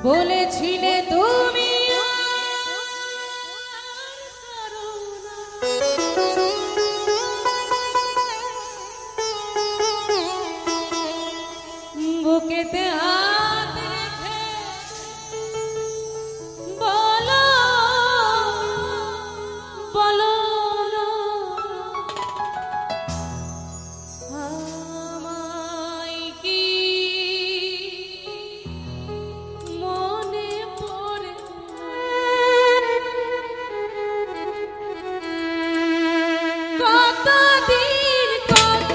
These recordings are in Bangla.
বলেছিলে তুমি বুকেতে হাত রেখে বলো বলো না আমায় কি মনে পড়ে কতদিন কত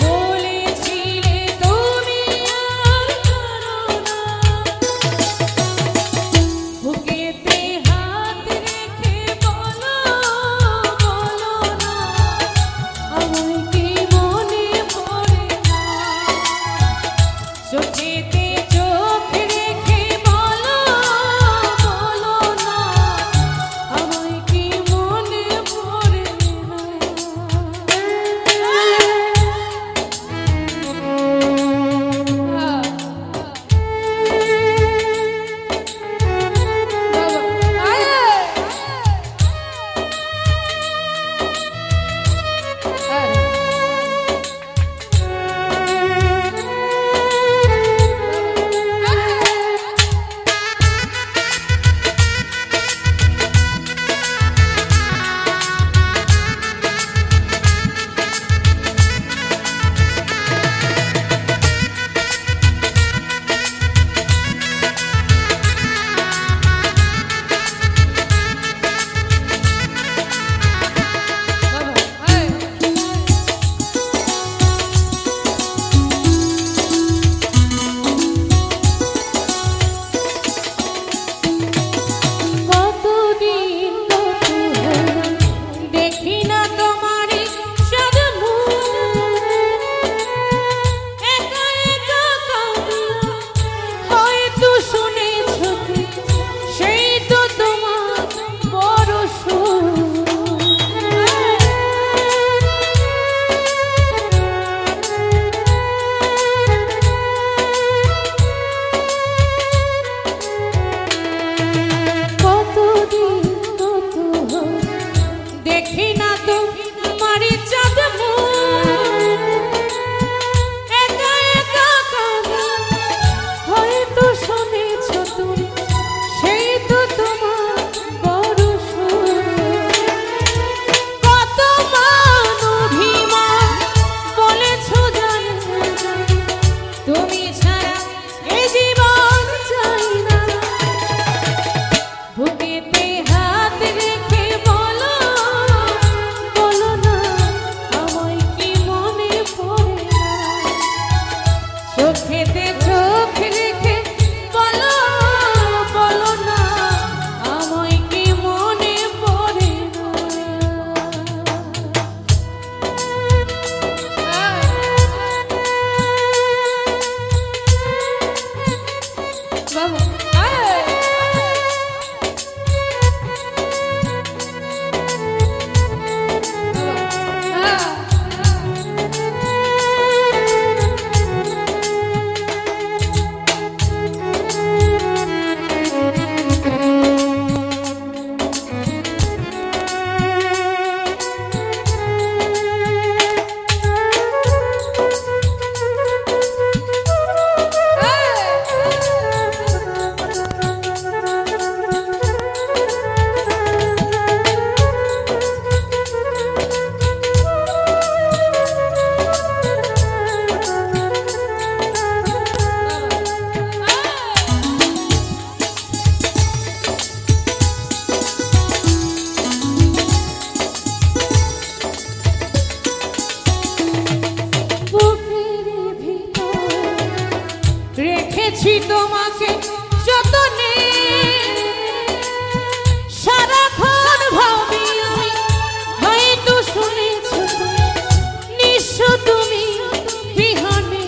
বলেছিলে তুমি আর করো না বুকেতে হাত রেখে বলো বলো না আমায় কি মনে পড়ে না চোখেতে চোখ রেখে বলো বলো না আমায় কি মনে পড়ে রেখেছি তোমাকে যতনে সারাক্ষণ ভাবি আমি হয়তো শুনেছ নিঃস্ব তুমি বিহনে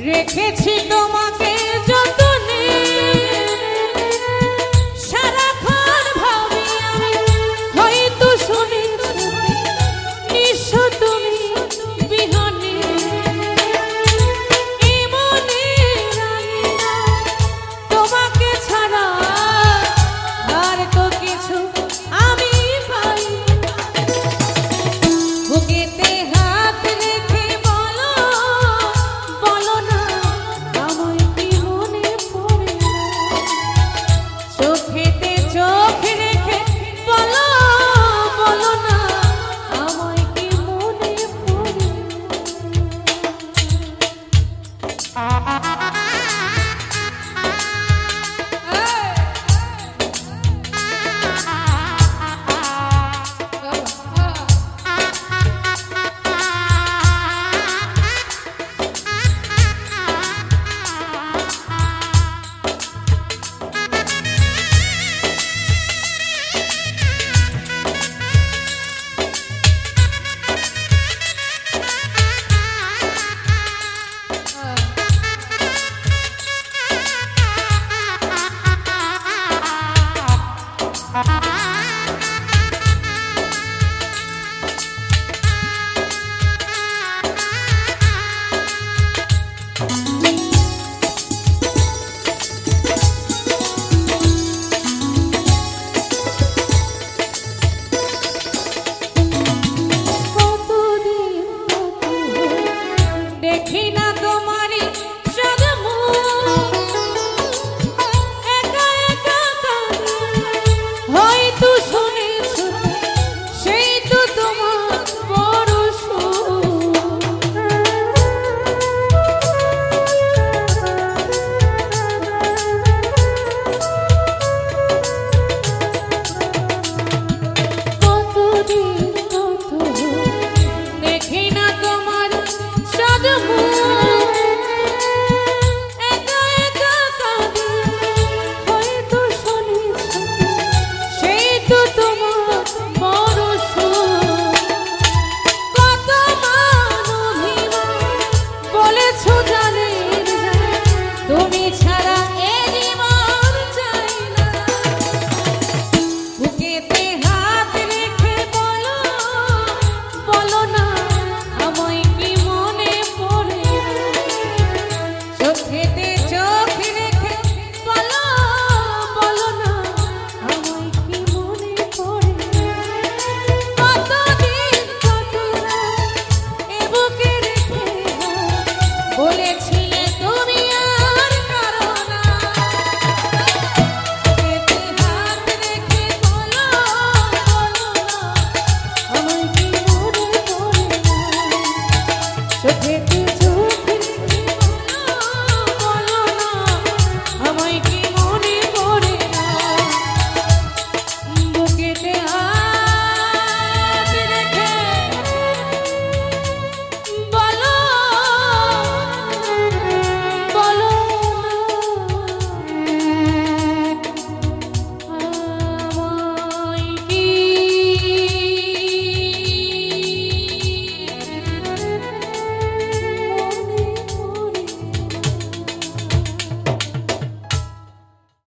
রেখেছি তোমাকে যতনে সারাক্ষণ ভাবি আমি হয়তো শুনেছি নিঃস্ব তুমি বিহনে এমনে জানি না তোমাকে ছাড়া আর তো কিছু আমি পাই বুকেতে হাত রেখে বলো বলো না আমায় কি মনে পড়ে না চোখেতে চোখ রেখে বলো বলো না আমায় কি মনে পড়ে না